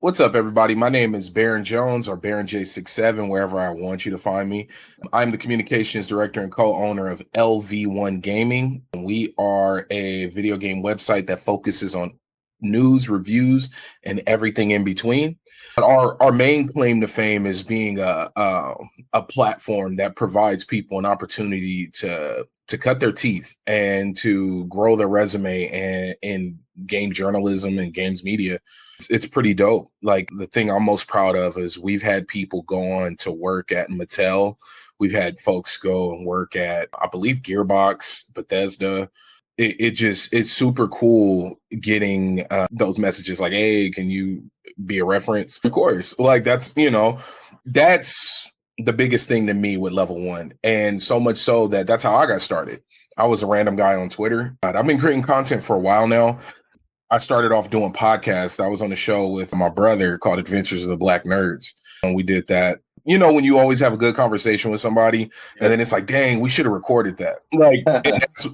What's up, everybody? My name is Baron Jones, or Baron J67, wherever I want you to find me. I'm the communications director and co-owner of LV1 Gaming. We are a video game website that focuses on news, reviews, and everything in between. But our main claim to fame is being a platform that provides people an opportunity to cut their teeth and to grow their resume and in game journalism and games media. It's pretty dope. Like, the thing I'm most proud of is we've had people go on to work at Mattel. We've had folks go and work at, I believe, Gearbox, Bethesda. It's super cool getting those messages like, hey, can you be a reference? Of course. Like, that's the biggest thing to me with Level One. And so much so that's how I got started. I was a random guy on Twitter. I've been creating content for a while now. I started off doing podcasts. I was on a show with my brother called Adventures of the Black Nerds. And we did that. You know, when you always have a good conversation with somebody and then it's like, dang, we should have recorded that. Like,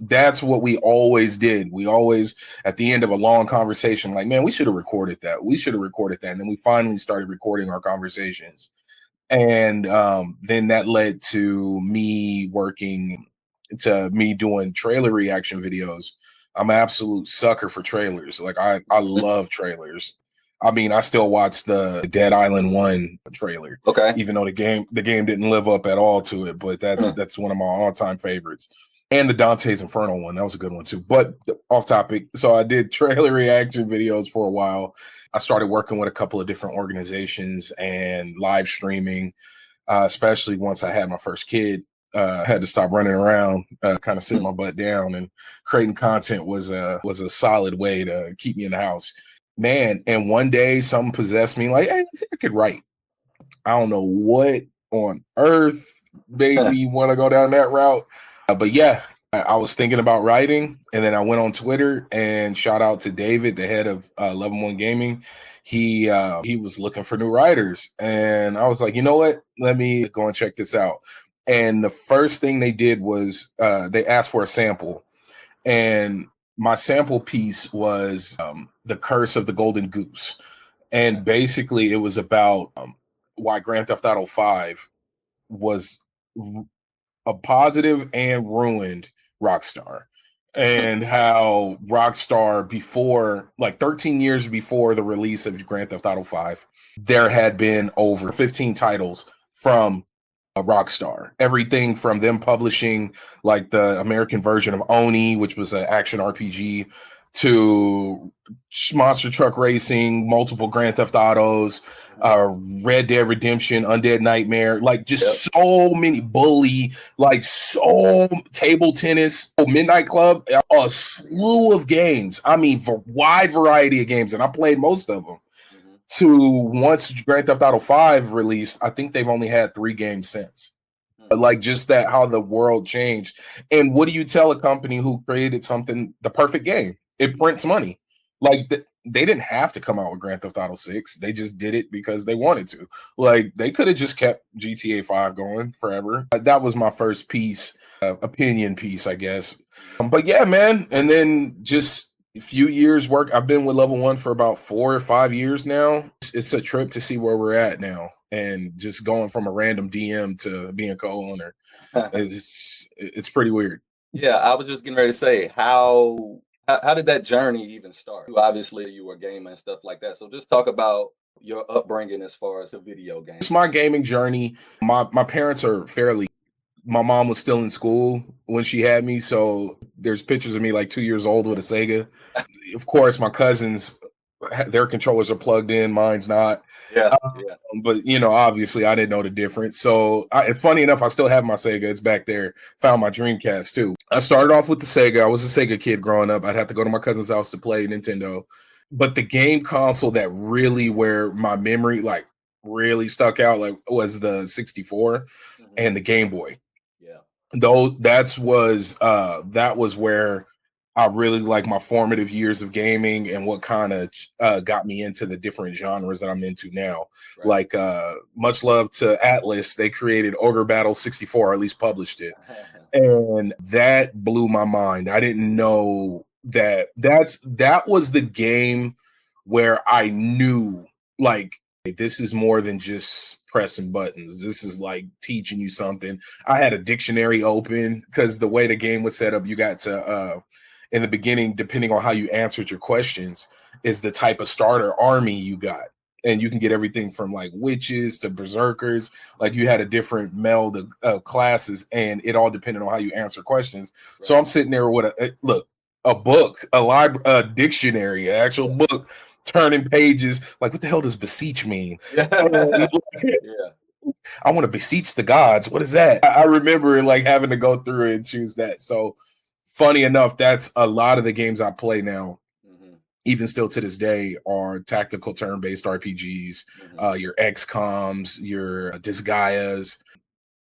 that's what we always did. We always, at the end of a long conversation, like, man, we should have recorded that. We should have recorded that. And then we finally started recording our conversations. And then that led to me doing trailer reaction videos. I'm an absolute sucker for trailers. Like, I love trailers. I mean, I still watch the Dead Island 1 trailer. Okay. Even though the game didn't live up at all to it, but that's one of my all-time favorites. And the Dante's Inferno one, that was a good one too. But off topic. So I did trailer reaction videos for a while. I started working with a couple of different organizations and live streaming, especially once I had my first kid. I had to stop running around, kind of sit my butt down, and creating content was a solid way to keep me in the house, man. And one day something possessed me, like, hey, I think I could write. I don't know what on earth made me want to go down that route, but yeah, I was thinking about writing, and then I went on Twitter, and shout out to David, the head of Level 1 Gaming. He was looking for new writers, and I was like, you know what? Let me go and check this out. And the first thing they did was they asked for a sample, and my sample piece was The Curse of the Golden Goose. And basically it was about why Grand Theft Auto 5 was a positive and ruined Rockstar, and how Rockstar, before, like 13 years before the release of Grand Theft Auto 5, there had been over 15 titles from Rockstar. Everything from them publishing like the American version of Oni, which was an action RPG, to Monster Truck Racing, multiple Grand Theft Autos, Red Dead Redemption, Undead Nightmare, like just so many, Bully, like so Table Tennis, Midnight Club, a slew of games. I mean, for wide variety of games, and I played most of them. To once Grand Theft Auto 5 released, I think they've only had 3 games since. Like, just that, how the world changed. And what do you tell a company who created something, the perfect game? It prints money. Like, they didn't have to come out with Grand Theft Auto 6. They just did it because they wanted to. Like, they could have just kept GTA 5 going forever. That was my first piece, opinion piece, I guess. But yeah, man. And then just a few years work. I've been with Level One for about 4 or 5 years now. It's a trip to see where we're at now, and just going from a random DM to being a co-owner. It's pretty weird. Yeah, I was just getting ready to say, how did that journey even start? Obviously, you were gaming and stuff like that. So just talk about your upbringing as far as a video game. It's my gaming journey. My parents are fairly. My mom was still in school when she had me, so there's pictures of me like 2 years old with a Sega. Of course, my cousins, their controllers are plugged in, mine's not. Yeah. But you know, obviously, I didn't know the difference. So, and funny enough, I still have my Sega. It's back there. Found my Dreamcast too. I started off with the Sega. I was a Sega kid growing up. I'd have to go to my cousin's house to play Nintendo. But the game console that really, where my memory like really stuck out, like, was the 64 and the Game Boy. Though that was where I really, like, my formative years of gaming, and what kind of got me into the different genres that I'm into now. Right. Like, much love to Atlas. They created Ogre Battle 64, or at least published it. And that blew my mind. I didn't know that was the game where I knew like this is more than just pressing buttons. This is like teaching you something. I had a dictionary open because the way the game was set up, you got to in the beginning, depending on how you answered your questions, is the type of starter army you got. And you can get everything from like witches to berserkers. Like you had a different meld of classes, and it all depended on how you answer questions. Right. So I'm sitting there with a book, a dictionary, an actual book, turning pages. Like, what the hell does beseech mean? Yeah. I want to beseech the gods. What is that? I remember like having to go through and choose that. So funny enough, that's a lot of the games I play now. Even still to this day, are tactical turn-based RPGs, your XCOMs, your Disgaias,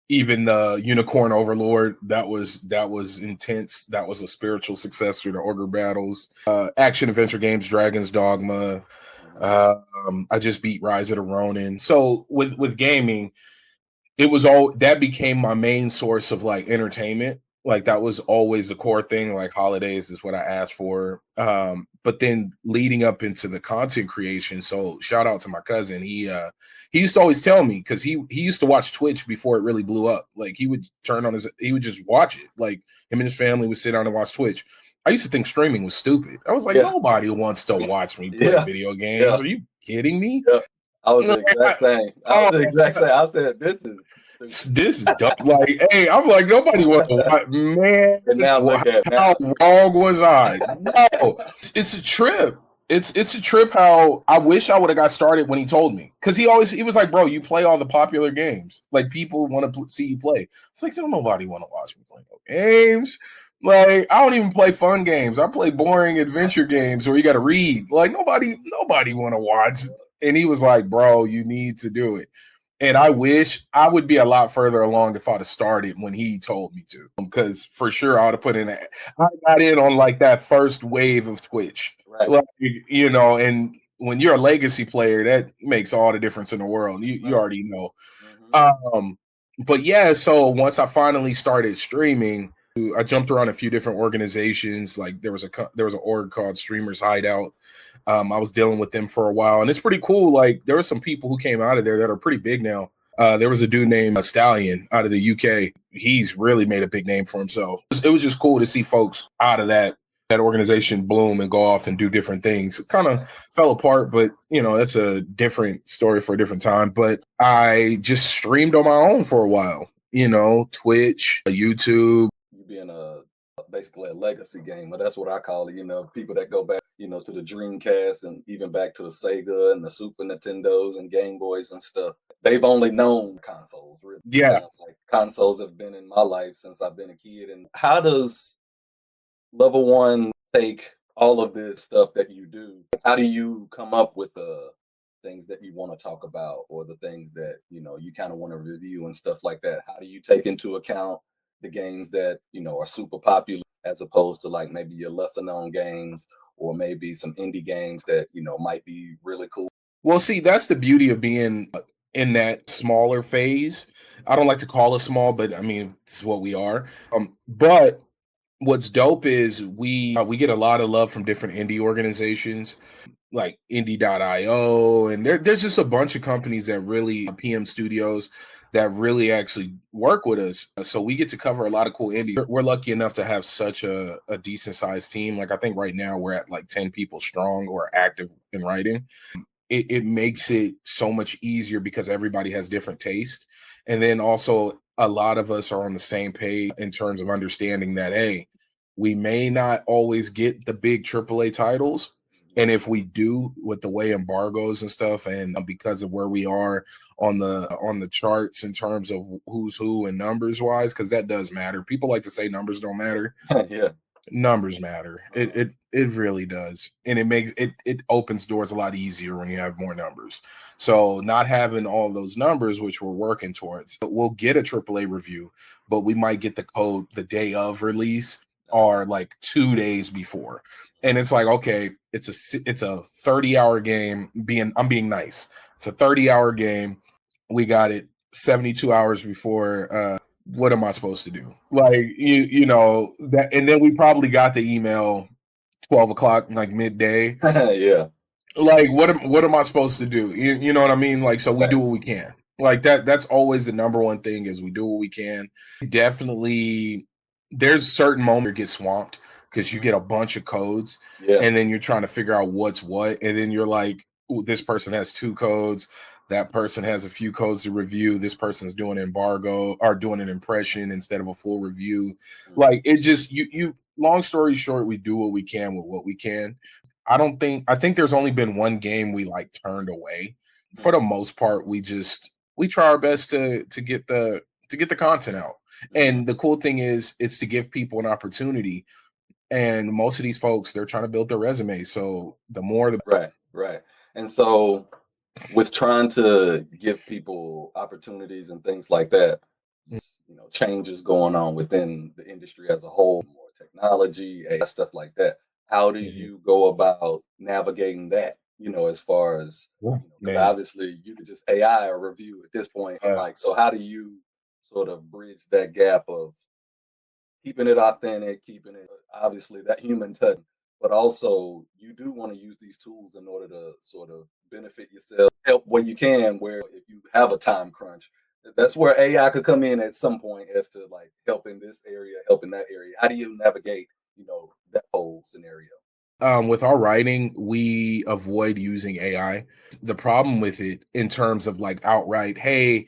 even the Unicorn Overlord. That was intense. That was a spiritual successor to Ogre Battles. Action adventure games, Dragon's Dogma. I just beat Rise of the Ronin. So with gaming, it was all that became my main source of like entertainment. Like that was always the core thing. Like holidays is what I asked for. But then leading up into the content creation. So shout out to my cousin. He used to always tell me, because he used to watch Twitch before it really blew up. Like he would he would just watch it. Like him and his family would sit down and watch Twitch. I used to think streaming was stupid. I was like, nobody wants to watch me play video games. Are you kidding me? I was the exact same. I said, this is dumb. Like, hey, I'm like, nobody wants to watch. Man, and now look at how wrong was I? No, it's a trip. It's a trip. How I wish I would have got started when he told me, because he was like, bro, you play all the popular games. Like people want to see you play. It's like, don't nobody want to watch me play no games. Like, I don't even play fun games. I play boring adventure games where you got to read. Like nobody want to watch. And he was like, bro, you need to do it. And I wish I would be a lot further along if I'd have started when he told me to, because for sure I would have put in I got in on like that first wave of Twitch. Right. Like, you know, and when you're a legacy player, that makes all the difference in the world. You already know. But yeah, so once I finally started streaming, I jumped around a few different organizations. Like there was an org called Streamers Hideout. I was dealing with them for a while, and it's pretty cool. Like there were some people who came out of there that are pretty big now. There was a dude named Stallion out of the UK. He's really made a big name for himself. It was just cool to see folks out of that organization bloom and go off and do different things. It kind of fell apart, but you know, that's a different story for a different time. But I just streamed on my own for a while, you know, Twitch, YouTube. Being basically a legacy gamer, that's what I call it. You know, people that go back, you know, to the Dreamcast and even back to the Sega and the Super Nintendos and Game Boys and stuff. They've only known consoles, really. Yeah, like consoles have been in my life since I've been a kid. And how does Level 1 take all of this stuff that you do? How do you come up with the things that you want to talk about, or the things that, you know, you kind of want to review and stuff like that? How do you take into account the games that, you know, are super popular, as opposed to like maybe your lesser known games, or maybe some indie games that, you know, might be really cool? Well, see, that's the beauty of being in that smaller phase. I don't like to call it small, but I mean, it's what we are. But what's dope is we get a lot of love from different indie organizations like indie.io, and there's just a bunch of companies that really, PM Studios, that really actually work with us. So we get to cover a lot of cool indies. We're lucky enough to have such a decent sized team. Like I think right now we're at like 10 people strong who are active in writing. It makes it so much easier because everybody has different taste. And then also a lot of us are on the same page in terms of understanding that, hey, we may not always get the big AAA titles. And if we do, with the way embargoes and stuff, and because of where we are on the charts in terms of who's who and numbers wise, because that does matter. People like to say numbers don't matter. Yeah. Numbers matter. It really does. And it makes it opens doors a lot easier when you have more numbers. So not having all those numbers, which we're working towards, we'll get a AAA review, but we might get the code the day of release or like 2 days before. And it's like, okay, it's a 30-hour game. I'm being nice. It's a 30-hour game. We got it 72 hours before. What am I supposed to do? Like, you know, that, and then we probably got the email 12 o'clock, like midday. Yeah. Like what am I supposed to do? You know what I mean? Like, so we do what we can. Like that's always the number one thing is we do what we can. Definitely there's certain moments where you get swamped because you get a bunch of codes and then you're trying to figure out what's what, and then you're like, ooh, this person has 2 codes, that person has a few codes to review, this person's doing embargo or doing an impression instead of a full review. Like it just you long story short, we do what we can with what we can. I think there's only been one game we like turned away. For the most part, we try our best to get the content out. And the cool thing is it's to give people an opportunity. And most of these folks, they're trying to build their resume. So the more the Right. And so with trying to give people opportunities and things like that, changes going on within the industry as a whole, more technology, AI, stuff like that. How do you go about navigating that? As far as because man. obviously you could just AI a review at this point, and like, so how do you sort of bridge that gap of keeping it authentic, keeping it obviously that human touch, but also you do want to use these tools in order to sort of benefit yourself, help where you can, where if you have a time crunch, that's where AI could come in at some point as to like help in this area, help in that area. How do you navigate, that whole scenario? With our writing, we avoid using AI. The problem with it in terms of like outright, hey,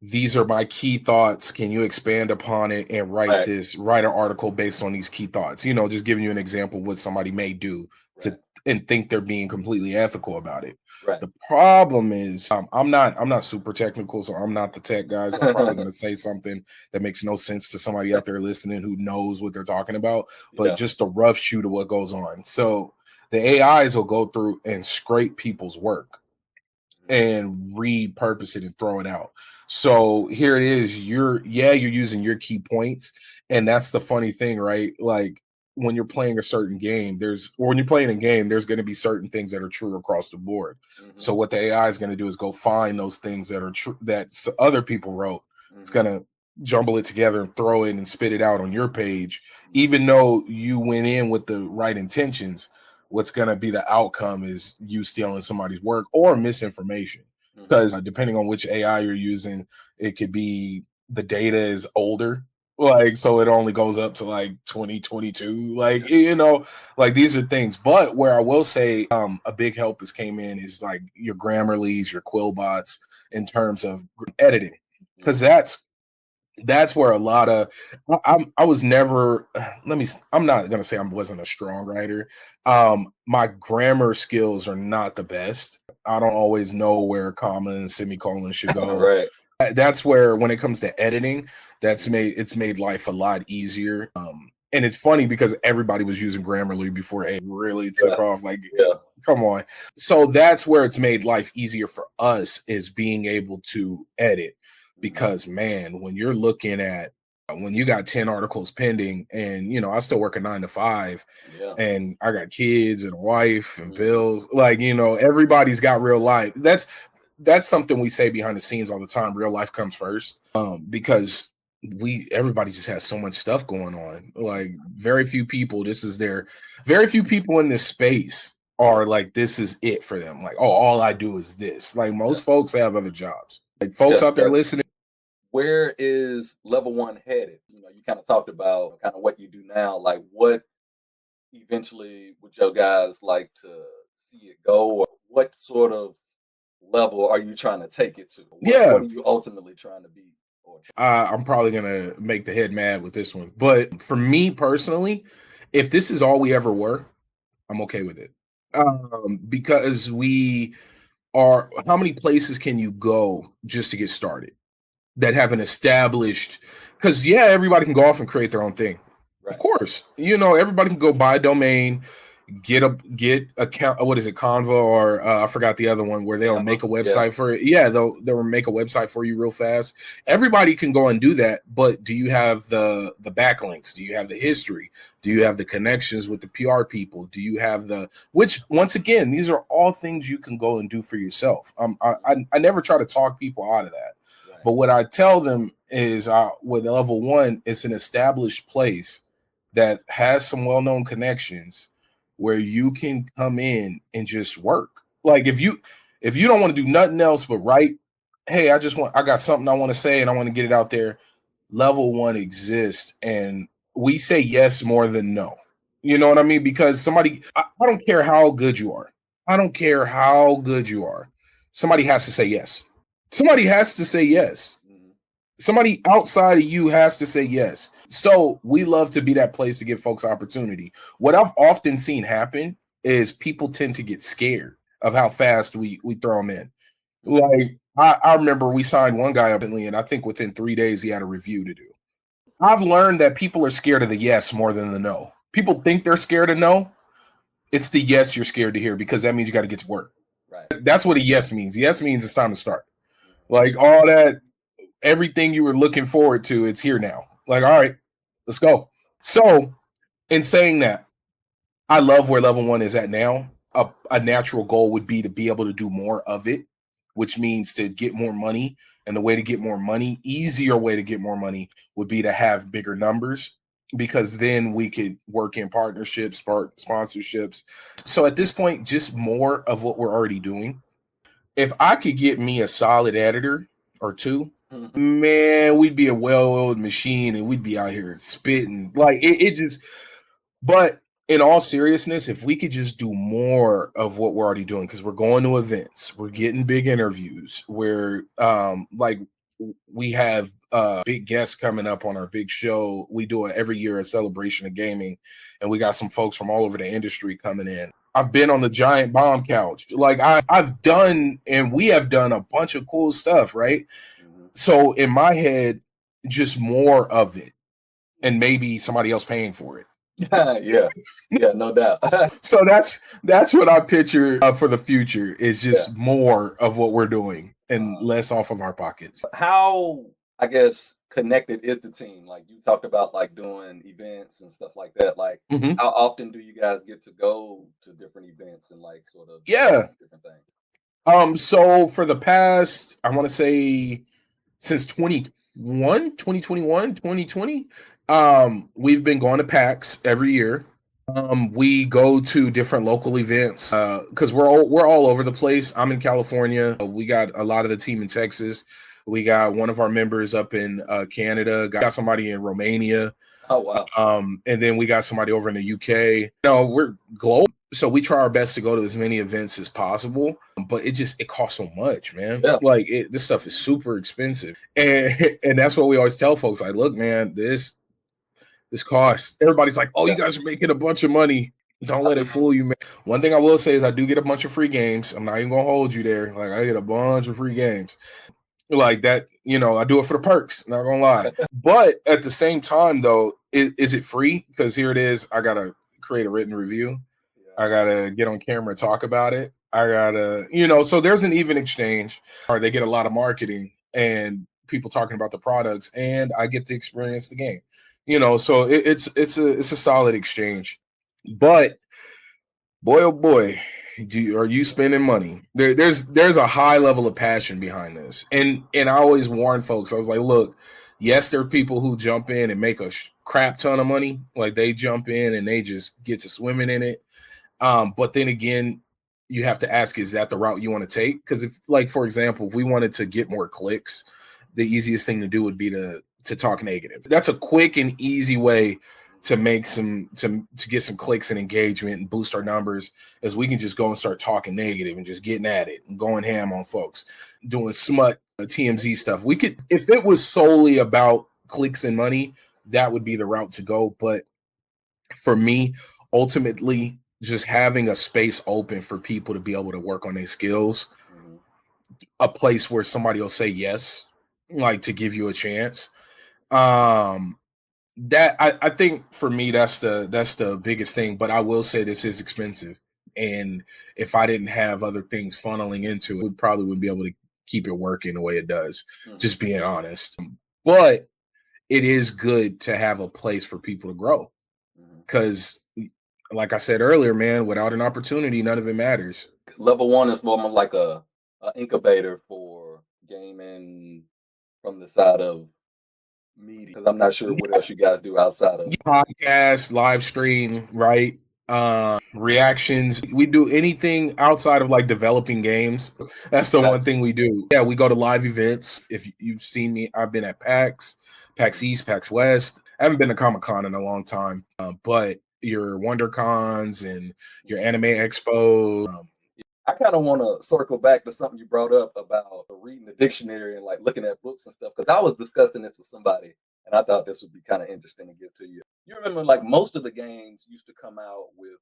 these are my key thoughts. Can you expand upon it and Right, write an article based on these key thoughts? Just giving you an example of what somebody may do to right, and think they're being completely ethical about it. right. The problem is I'm not super technical, so I'm not the tech guys. I'm probably gonna say something that makes no sense to somebody out there listening who knows what they're talking about, but Yeah. just the rough shoot of what goes on. So the AIs will go through and scrape people's work and repurpose it and throw it out. So here it is. You're using your key points, and that's the funny thing, right? Like when you're playing a certain game, when you're playing a game, there's going to be certain things that are true across the board. So what the AI is going to do is go find those things that are true that other people wrote. It's going to jumble it together and throw it and spit it out on your page, even though you went in with the right intentions. What's going to be the outcome is you stealing somebody's work or misinformation, because depending on which AI you're using, it could be the data is older, like, so it only goes up to like 2022, like, like these are things. But where I will say a big help has came in is like your Grammarly's, your Quillbots, in terms of editing, because that's where a lot of I was never I'm not gonna say I wasn't a strong writer. My grammar skills are not the best. I don't always know where comma and semicolon should go. Right. That's where when it comes to editing, it's made life a lot easier. And it's funny because everybody was using Grammarly before it really took off. Like, Yeah. come on. So that's where it's made life easier for us, is being able to edit. Because man, when you're looking at when you got 10 articles pending, and I still work a 9 to 5, Yeah. and I got kids and a wife and bills, like, everybody's got real life. That's something we say behind the scenes all the time. Real life comes first. Because everybody just has so much stuff going on. Like, very few people in this space are like, this is it for them. Like, oh, all I do is this. Like, most folks have other jobs. Like, folks out there listening. Where is level one headed? You kind of talked about kind of what you do now. Like, what eventually would your guys like to see it go, or what sort of level are you trying to take it to? What Yeah, are you ultimately trying to be? I'm probably gonna make the head mad with this one, but for me personally, if this is all we ever were, I'm okay with it. Because how many places can you go just to get started that have an established? Because yeah, everybody can go off and create their own thing. Of Right. course, everybody can go buy a domain, get account. What is it, Canva, or I forgot the other one, where they'll make a website for it. Yeah, they'll make a website for you real fast. Everybody can go and do that, but do you have the backlinks? Do you have the history? Do you have the connections with the PR people? Do you have which, once again, these are all things you can go and do for yourself. I never try to talk people out of that. Right. But what I tell them is, with level one, it's an established place that has some well-known connections where you can come in and just work. Like if you don't want to do nothing else but write, hey, I got something I want to say and I want to get it out there. Level 1 exists, and we say yes more than no. You know what I mean? Because I don't care how good you are. I don't care how good you are. Somebody has to say yes. Somebody has to say yes. Somebody outside of you has to say yes. So we love to be that place to give folks opportunity. What I've often seen happen is people tend to get scared of how fast we throw them in. Like I remember we signed one guy up, and I think within 3 days he had a review to do. I've learned that people are scared of the yes more than the no. People think they're scared of no. It's the yes you're scared to hear, because that means you got to get to work. Right. That's what a yes means. Yes means it's time to start. Like all that, everything you were looking forward to, it's here now. Like, all right, let's go. So in saying that, I love where level 1 is at now. A natural goal would be to be able to do more of it, which means to get more money. And the way to get more money, easier way to get more money, would be to have bigger numbers, because then we could work in partnerships, sponsorships. So at this point, just more of what we're already doing. If I could get me a solid editor or two, man, we'd be a well-oiled machine and we'd be out here spitting. Like it just, but in all seriousness, if we could just do more of what we're already doing, because we're going to events, we're getting big interviews, we're like we have big guests coming up on our big show. We do it every year, a celebration of gaming, and we got some folks from all over the industry coming in. I've been on the giant bomb couch. Like I've done, and we have done a bunch of cool stuff, right? So in my head, just more of it, and maybe somebody else paying for it. Yeah, no doubt. So that's what I picture for the future, is just more of what we're doing and less off of our pockets. How, I guess, connected is the team? Like you talked about, like doing events and stuff like that. Like how often do you guys get to go to different events and like sort of different things? So for the past, I want to say since 2020, we've been going to PAX every year. We go to different local events because we're all over the place. I'm in California. We got a lot of the team in Texas. We got one of our members up in Canada. Got somebody in Romania. Oh wow. And then we got somebody over in the UK. We're global, so we try our best to go to as many events as possible. But it costs so much, man. Yeah. Like this stuff is super expensive, and that's what we always tell folks. Like, look, man, this costs. Everybody's like, oh, you guys are making a bunch of money. Don't let it fool you, man. One thing I will say is I do get a bunch of free games. I'm not even gonna hold you there. Like I get a bunch of free games. Like that, I do it for the perks, not gonna lie. But at the same time, though, is it free? Because here it is. I gotta create a written review. I gotta get on camera and talk about it. I gotta, so there's an even exchange. Or they get a lot of marketing and people talking about the products, and I get to experience the game. So it's a solid exchange. But boy, oh boy, are you spending money? There's a high level of passion behind this, and I always warn folks. I was like, look, yes, there are people who jump in and make a crap ton of money. Like they jump in and they just get to swimming in it. But then again, you have to ask, is that the route you want to take? Because if, like, for example, if we wanted to get more clicks, the easiest thing to do would be to talk negative. That's a quick and easy way to make to get some clicks and engagement and boost our numbers, as we can just go and start talking negative and just getting at it and going ham on folks, doing smut TMZ stuff. We could, if it was solely about clicks and money, that would be the route to go. But for me, ultimately, just having a space open for people to be able to work on their skills, a place where somebody will say yes, like to give you a chance. That I think for me, that's the biggest thing. But I will say this is expensive, and if I didn't have other things funneling into it, we probably wouldn't be able to keep it working the way it does. Just being honest. But it is good to have a place for people to grow, because like I said earlier, man, without an opportunity, none of it matters. Level 1 is more like a incubator for gaming from the side of media, because I'm not sure what else you guys do outside of podcast, live stream, right? reactions. We do anything outside of like developing games. That's the one thing we do. Yeah, we go to live events. If you've seen me, I've been at PAX East, PAX West. I haven't been to Comic-Con in a long time, but your WonderCons and your Anime Expo. I kind of want to circle back to something you brought up about reading the dictionary and like looking at books and stuff, because I was discussing this with somebody and I thought this would be kind of interesting to give to you. You remember, like, most of the games used to come out with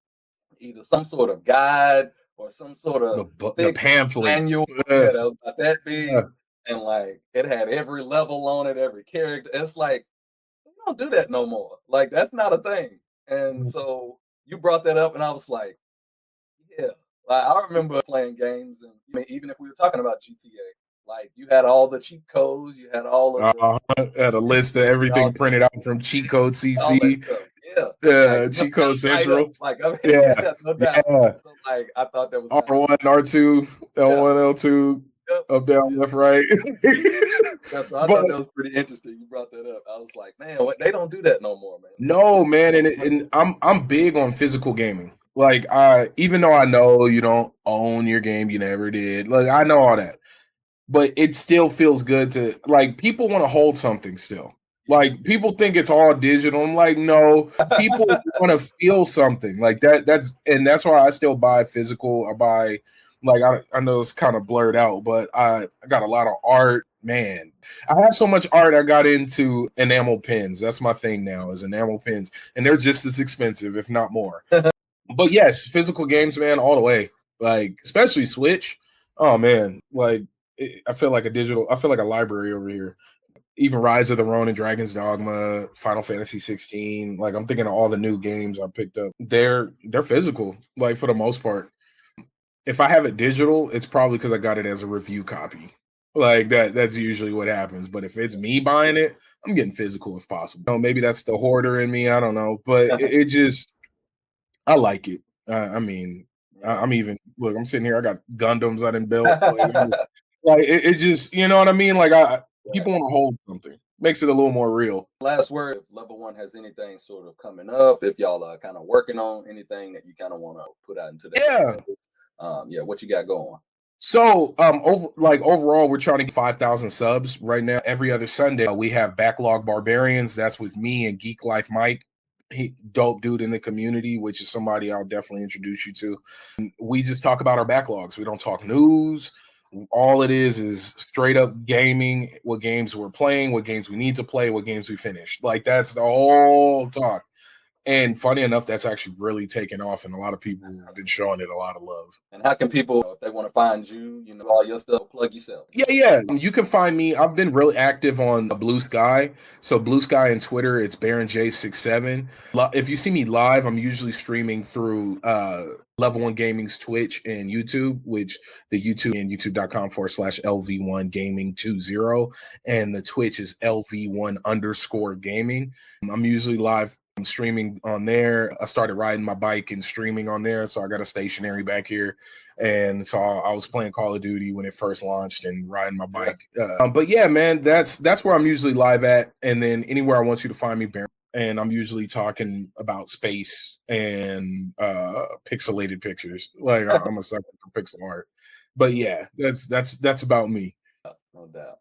either some sort of guide or some sort of the pamphlet manual that was about that big, and like it had every level on it, every character. It's like, we don't do that no more. Like, that's not a thing. And so you brought that up, and I was like, yeah. Like, I remember playing games, and I mean, even if we were talking about GTA, like you had all the cheat codes, you had all of had a list of everything printed out from Cheat Code all that CC. stuff. Yeah. Yeah, Cheat Code Central. Like, I mean, Yeah. no doubt. Yeah. So, like, I thought that was R1, R2, L1, L2, up, down, left, right. Yeah, so I thought that was pretty interesting. You brought that up. I was like, man, they don't do that no more, man. No, man, and I'm big on physical gaming. Like, even though I know you don't own your game, you never did. Like, I know all that, but it still feels good to, like, people want to hold something still. Like, people think it's all digital. I'm like, no, people want to feel something like that. That's why I still buy physical. I buy, like, I know it's kind of blurred out, but I got a lot of art. Man, I have so much art. I got into enamel pens. That's my thing now, is enamel pens, and they're just as expensive, if not more. But yes, physical games, man, all the way. Like, especially Switch. Oh man, like, I feel like a library over here. Even Rise of the Ronin, Dragon's Dogma, Final Fantasy 16. Like, I'm thinking of all the new games I picked up. They're physical, like, for the most part. If I have it digital, it's probably because I got it as a review copy. Like, that's usually what happens. But if it's me buying it, I'm getting physical if possible. You know, maybe that's the hoarder in me. I don't know, but it just, I like it. I mean, I'm even, look, I'm sitting here. I got Gundams I done built. Like it just, you know what I mean? Like, people want to hold something. Makes it a little more real. Last word, if Level 1 has anything sort of coming up, if y'all are kind of working on anything that you kind of want to put out into that. Yeah, what you got going? So, overall, we're trying to get 5,000 subs right now. Every other Sunday, we have Backlog Barbarians. That's with me and Geek Life Mike. Dope dude in the community, which is somebody I'll definitely introduce you to. We just talk about our backlogs. We don't talk news. All it is straight up gaming, what games we're playing, what games we need to play, what games we finished. Like, that's the whole talk. And funny enough, that's actually really taken off, and a lot of people have been showing it a lot of love. And how can people, if they want to find you, you know, all your stuff, plug yourself? Yeah. You can find me. I've been really active on BlueSky. So BlueSky and Twitter, it's BaronJ67. If you see me live, I'm usually streaming through Level 1 Gaming's Twitch and YouTube, which the YouTube and youtube.com/LV1 Gaming 20. And the Twitch is LV1_gaming. I'm usually live. I'm streaming on there. I started riding my bike and streaming on there. So I got a stationary back here. And so I was playing Call of Duty when it first launched and riding my bike. But yeah, man, that's where I'm usually live at. And then anywhere I want you to find me, Baron. And I'm usually talking about space and pixelated pictures. Like, I'm a sucker for pixel art. But yeah, that's about me. No doubt.